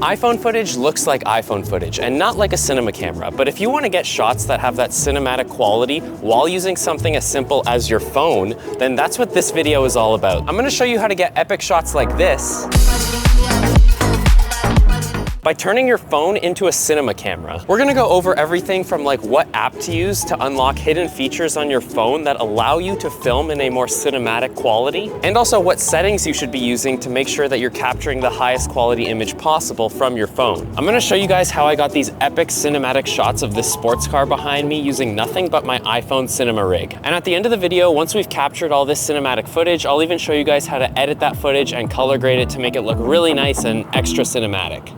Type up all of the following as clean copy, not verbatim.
iPhone footage looks like iPhone footage and not like a cinema camera, but if you want to get shots that have that cinematic quality while using something as simple as your phone, then that's what this video is all about. I'm going to show you how to get epic shots like this by turning your phone into a cinema camera. We're gonna go over everything from like what app to use to unlock hidden features on your phone that allow you to film in a more cinematic quality, and also what settings you should be using to make sure that you're capturing the highest quality image possible from your phone. I'm gonna show you guys how I got these epic cinematic shots of this sports car behind me using nothing but my iPhone Cinema Rig. And at the end of the video, once we've captured all this cinematic footage, I'll even show you guys how to edit that footage and color grade it to make it look really nice and extra cinematic.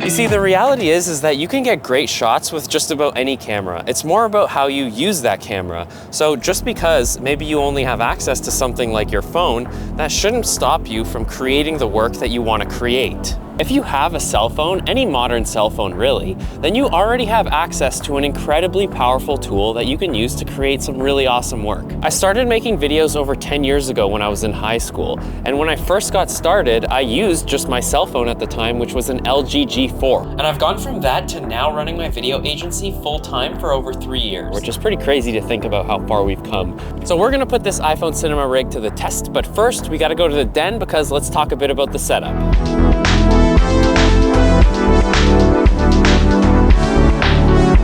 You see, the reality is that you can get great shots with just about any camera. It's more about how you use that camera. So just because maybe you only have access to something like your phone, that shouldn't stop you from creating the work that you want to create. If you have a cell phone, any modern cell phone really, then you already have access to an incredibly powerful tool that you can use to create some really awesome work. I started making videos over 10 years ago when I was in high school, and when I first got started, I used just my cell phone at the time, which was an LG G4. And I've gone from that to now running my video agency full-time for over 3 years, which is pretty crazy to think about how far we've come. So we're gonna put this iPhone Cinema Rig to the test, but first we gotta go to the den because let's talk a bit about the setup.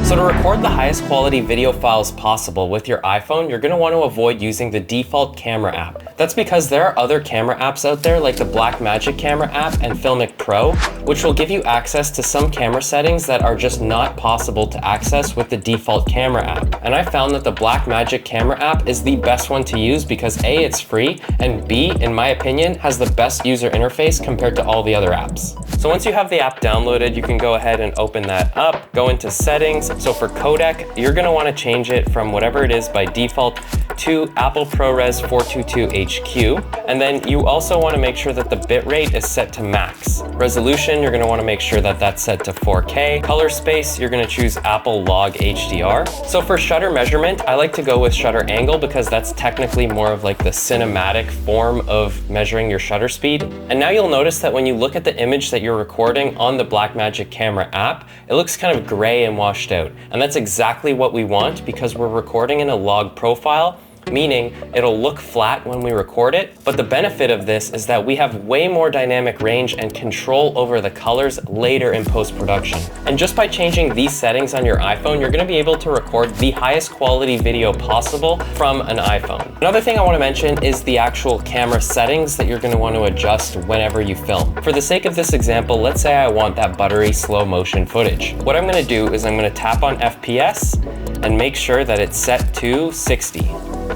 So to record the highest quality video files possible with your iPhone, you're going to want to avoid using the default camera app. That's because there are other camera apps out there like the Blackmagic camera app and Filmic Pro, which will give you access to some camera settings that are just not possible to access with the default camera app. And I found that the Blackmagic camera app is the best one to use because A, it's free, and B, in my opinion, has the best user interface compared to all the other apps. So once you have the app downloaded, you can go ahead and open that up, go into settings. So for codec, you're gonna wanna change it from whatever it is by default to Apple ProRes 422 HQ. And then you also wanna make sure that the bitrate is set to max. Resolution, you're gonna wanna make sure that that's set to 4K. Color space, you're gonna choose Apple Log HDR. So for shutter measurement, I like to go with shutter angle because that's technically more of like the cinematic form of measuring your shutter speed. And now you'll notice that when you look at the image that you're recording on the Blackmagic camera app, it looks kind of gray and washed out. And that's exactly what we want because we're recording in a log profile, meaning it'll look flat when we record it. But the benefit of this is that we have way more dynamic range and control over the colors later in post-production. And just by changing these settings on your iPhone, you're gonna be able to record the highest quality video possible from an iPhone. Another thing I wanna mention is the actual camera settings that you're gonna want to adjust whenever you film. For the sake of this example, let's say I want that buttery slow motion footage. What I'm gonna do is I'm gonna tap on FPS and make sure that it's set to 60.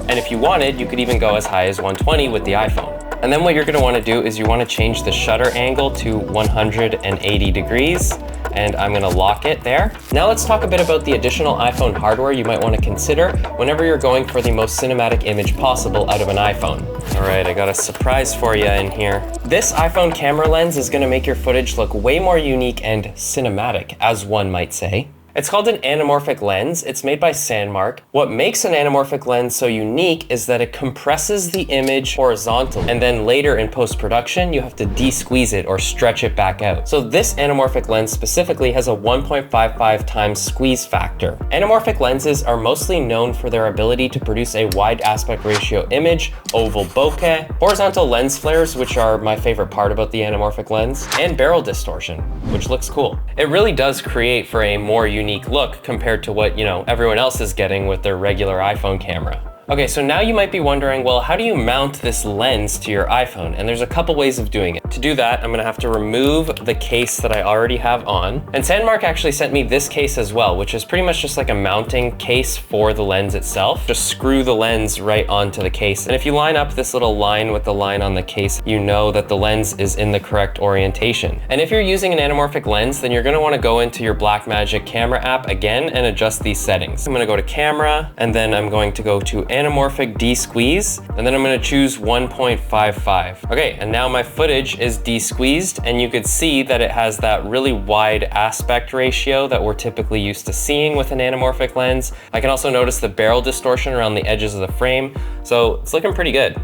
And if you wanted, you could even go as high as 120 with the iPhone. And then what you're gonna wanna do is you wanna change the shutter angle to 180 degrees, and I'm gonna lock it there. Now let's talk a bit about the additional iPhone hardware you might wanna consider whenever you're going for the most cinematic image possible out of an iPhone. All right, I got a surprise for you in here. This iPhone camera lens is gonna make your footage look way more unique and cinematic, as one might say. It's called an anamorphic lens. It's made by Sandmarc. What makes an anamorphic lens so unique is that it compresses the image horizontally, and then later in post-production, you have to de-squeeze it or stretch it back out. So this anamorphic lens specifically has a 1.55 times squeeze factor. Anamorphic lenses are mostly known for their ability to produce a wide aspect ratio image, oval bokeh, horizontal lens flares, which are my favorite part about the anamorphic lens, and barrel distortion, which looks cool. It really does create for a more unique look compared to what, everyone else is getting with their regular iPhone camera. Okay, so now you might be wondering, well, how do you mount this lens to your iPhone? And there's a couple ways of doing it. To do that, I'm gonna have to remove the case that I already have on. And Sandmarc actually sent me this case as well, which is pretty much just like a mounting case for the lens itself. Just screw the lens right onto the case. And if you line up this little line with the line on the case, you know that the lens is in the correct orientation. And if you're using an anamorphic lens, then you're gonna wanna go into your Blackmagic camera app again and adjust these settings. I'm gonna go to camera, and then I'm going to go to anamorphic de-squeeze, and then I'm gonna choose 1.55. Okay, and now my footage is de-squeezed, and you could see that it has that really wide aspect ratio that we're typically used to seeing with an anamorphic lens. I can also notice the barrel distortion around the edges of the frame, so it's looking pretty good.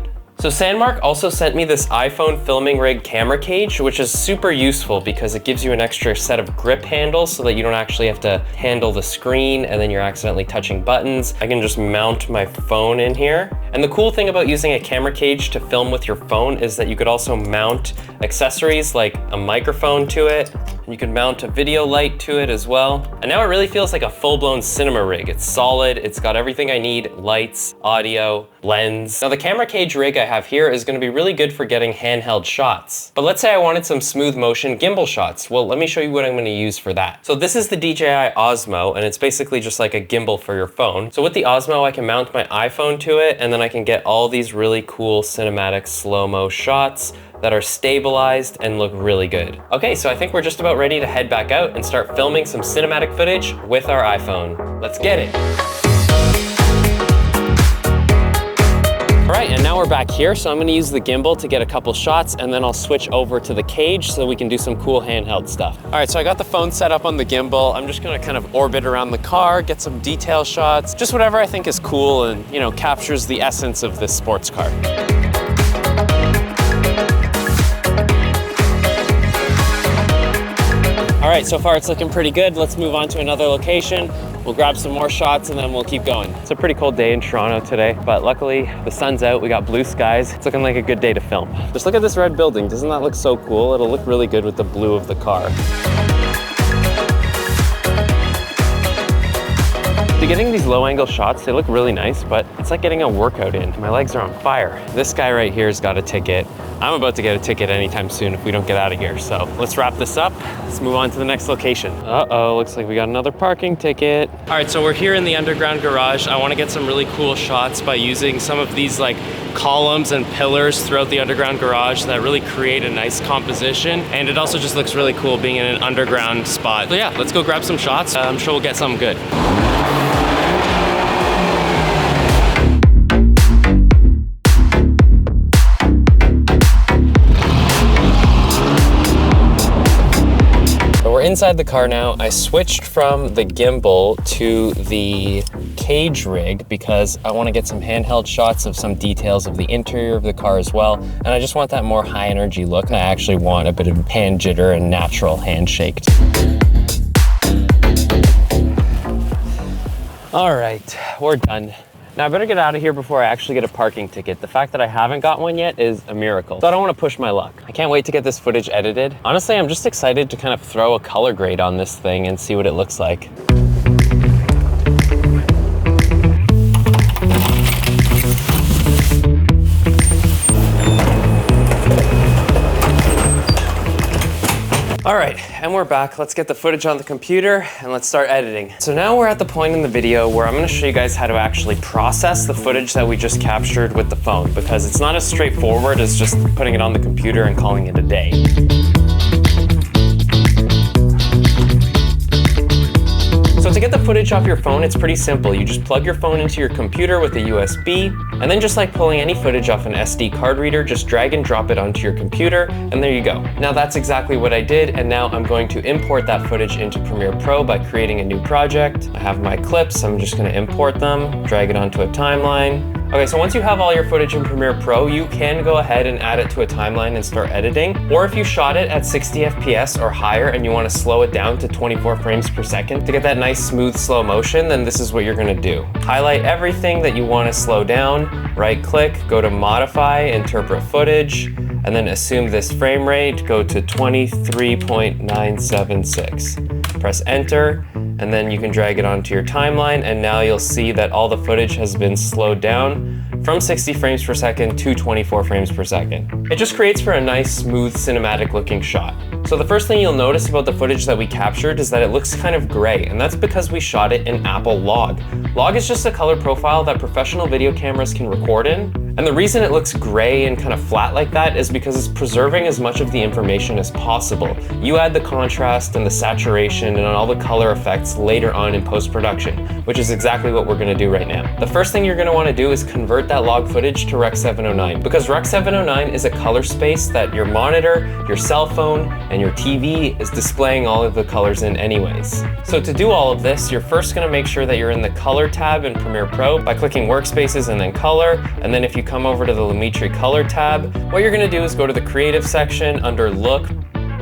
So Sandmarc also sent me this iPhone Filming Rig camera cage, which is super useful because it gives you an extra set of grip handles so that you don't actually have to handle the screen and then you're accidentally touching buttons. I can just mount my phone in here. And the cool thing about using a camera cage to film with your phone is that you could also mount accessories like a microphone to it, and you can mount a video light to it as well. And now it really feels like a full-blown cinema rig. It's solid, it's got everything I need, lights, audio, lens. Now the camera cage rig I have here is gonna be really good for getting handheld shots. But let's say I wanted some smooth motion gimbal shots. Well, let me show you what I'm gonna use for that. So this is the DJI Osmo, and it's basically just like a gimbal for your phone. So with the Osmo, I can mount my iPhone to it, and then I can get all these really cool cinematic slow-mo shots that are stabilized and look really good. Okay, so I think we're just about ready to head back out and start filming some cinematic footage with our iPhone. Let's get it. All right, and now we're back here, so I'm gonna use the gimbal to get a couple shots, and then I'll switch over to the cage so we can do some cool handheld stuff. All right, so I got the phone set up on the gimbal. I'm just gonna kind of orbit around the car, get some detail shots, just whatever I think is cool and, you know, captures the essence of this sports car. All right, so far it's looking pretty good. Let's move on to another location. We'll grab some more shots and then we'll keep going. It's a pretty cold day in Toronto today, but luckily the sun's out, we got blue skies. It's looking like a good day to film. Just look at this red building. Doesn't that look so cool? It'll look really good with the blue of the car. So getting these low angle shots, they look really nice, but it's like getting a workout in. My legs are on fire. This guy right here's got a ticket. I'm about to get a ticket anytime soon if we don't get out of here. So let's wrap this up. Let's move on to the next location. Uh-oh, looks like we got another parking ticket. All right, so we're here in the underground garage. I wanna get some really cool shots by using some of these like columns and pillars throughout the underground garage that really create a nice composition. And it also just looks really cool being in an underground spot. So yeah, let's go grab some shots. I'm sure we'll get something good. Inside the car now. I switched from the gimbal to the cage rig because I want to get some handheld shots of some details of the interior of the car as well. And I just want that more high energy look. I actually want a bit of hand jitter and natural handshake. All right, we're done. Now I better get out of here before I actually get a parking ticket. The fact that I haven't got one yet is a miracle. So I don't want to push my luck. I can't wait to get this footage edited. Honestly, I'm just excited to kind of throw a color grade on this thing and see what it looks like. All right, and we're back. Let's get the footage on the computer and let's start editing. So now we're at the point in the video where I'm gonna show you guys how to actually process the footage that we just captured with the phone, because it's not as straightforward as just putting it on the computer and calling it a day. So to get the footage off your phone, it's pretty simple. You just plug your phone into your computer with a USB, and then just like pulling any footage off an SD card reader, just drag and drop it onto your computer, and there you go. Now that's exactly what I did, and now I'm going to import that footage into Premiere Pro by creating a new project. I have my clips, I'm just gonna import them, drag it onto a timeline. Okay, so once you have all your footage in Premiere Pro, you can go ahead and add it to a timeline and start editing. Or if you shot it at 60 FPS or higher and you want to slow it down to 24 frames per second to get that nice smooth slow motion, then this is what you're gonna do. Highlight everything that you want to slow down, right click, go to modify, interpret footage, and then assume this frame rate, go to 23.976. Press enter, and then you can drag it onto your timeline, and now you'll see that all the footage has been slowed down from 60 frames per second to 24 frames per second. It just creates for a nice, smooth, cinematic looking shot. So the first thing you'll notice about the footage that we captured is that it looks kind of gray, and that's because we shot it in Apple Log. Log is just a color profile that professional video cameras can record in, and the reason it looks gray and kind of flat like that is because it's preserving as much of the information as possible. You add the contrast and the saturation and all the color effects later on in post-production, which is exactly what we're gonna do right now. The first thing you're gonna wanna do is convert that log footage to Rec 709, because Rec 709 is a color space that your monitor, your cell phone, and your TV is displaying all of the colors in anyways. So to do all of this, you're first gonna make sure that you're in the color tab in Premiere Pro by clicking workspaces and then color, and then if you you come over to the Lumetri Color tab, what you're gonna do is go to the Creative section under Look,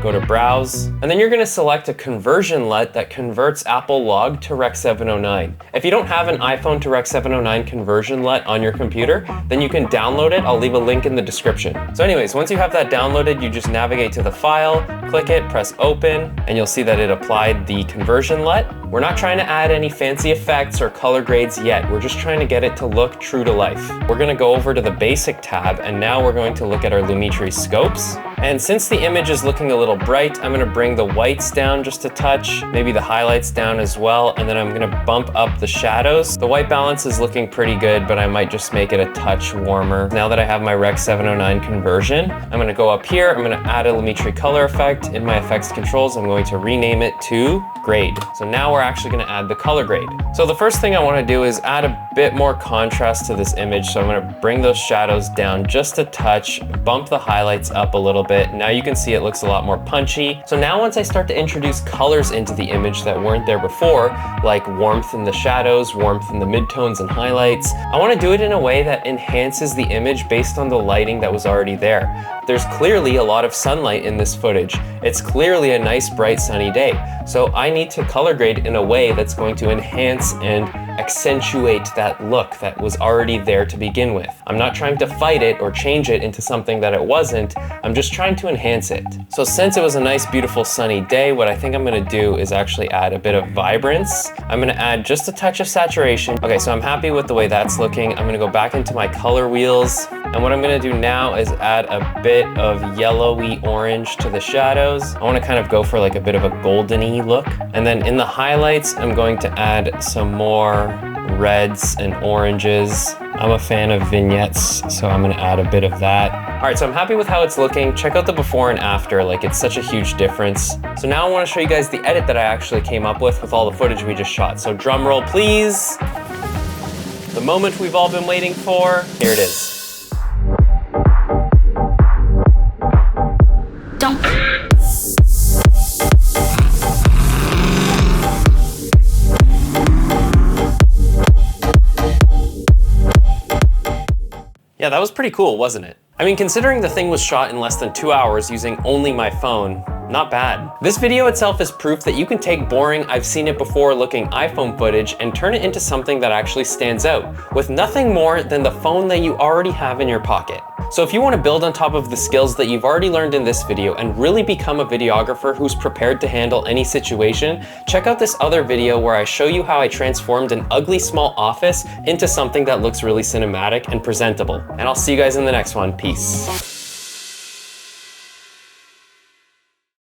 go to Browse, and then you're gonna select a conversion LUT that converts Apple Log to Rec 709. If you don't have an iPhone to Rec 709 conversion LUT on your computer, then you can download it. I'll leave a link in the description. So anyways, once you have that downloaded, you just navigate to the file, click it, press open, and you'll see that it applied the conversion LUT. We're not trying to add any fancy effects or color grades yet. We're just trying to get it to look true to life. We're gonna go over to the Basic tab, and now we're going to look at our Lumetri scopes. And since the image is looking a little bright, I'm gonna bring the whites down just a touch, maybe the highlights down as well, and then I'm gonna bump up the shadows. The white balance is looking pretty good, but I might just make it a touch warmer. Now that I have my Rec 709 conversion, I'm gonna go up here, I'm gonna add a Lumetri color effect. In my effects controls, I'm going to rename it to Grade. So now we're actually gonna add the color grade. So the first thing I wanna do is add a bit more contrast to this image. So I'm gonna bring those shadows down just a touch, bump the highlights up a little bit. Now you can see it looks a lot more punchy. So now once I start to introduce colors into the image that weren't there before, like warmth in the shadows, warmth in the midtones and highlights, I wanna do it in a way that enhances the image based on the lighting that was already there. There's clearly a lot of sunlight in this footage. It's clearly a nice, bright, sunny day. So I need to color grade in a way that's going to enhance and accentuate that look that was already there to begin with. I'm not trying to fight it or change it into something that it wasn't. I'm just trying to enhance it. So since it was a nice, beautiful, sunny day, what I think I'm gonna do is actually add a bit of vibrance. I'm gonna add just a touch of saturation. Okay, so I'm happy with the way that's looking. I'm gonna go back into my color wheels. And what I'm gonna do now is add a bit of yellowy orange to the shadows. I wanna kind of go for like a bit of a goldeny look. And then in the highlights, I'm going to add some more reds and oranges. I'm a fan of vignettes, so I'm gonna add a bit of that. All right, so I'm happy with how it's looking. Check out the before and after, like it's such a huge difference. So now I wanna show you guys the edit that I actually came up with all the footage we just shot. So drum roll, please. The moment we've all been waiting for, here it is. Yeah, that was pretty cool, wasn't it? I mean, considering the thing was shot in less than 2 hours using only my phone, not bad. This video itself is proof that you can take boring, I've seen it before looking iPhone footage and turn it into something that actually stands out, with nothing more than the phone that you already have in your pocket. So if you want to build on top of the skills that you've already learned in this video and really become a videographer who's prepared to handle any situation, check out this other video where I show you how I transformed an ugly small office into something that looks really cinematic and presentable. And I'll see you guys in the next one. Peace.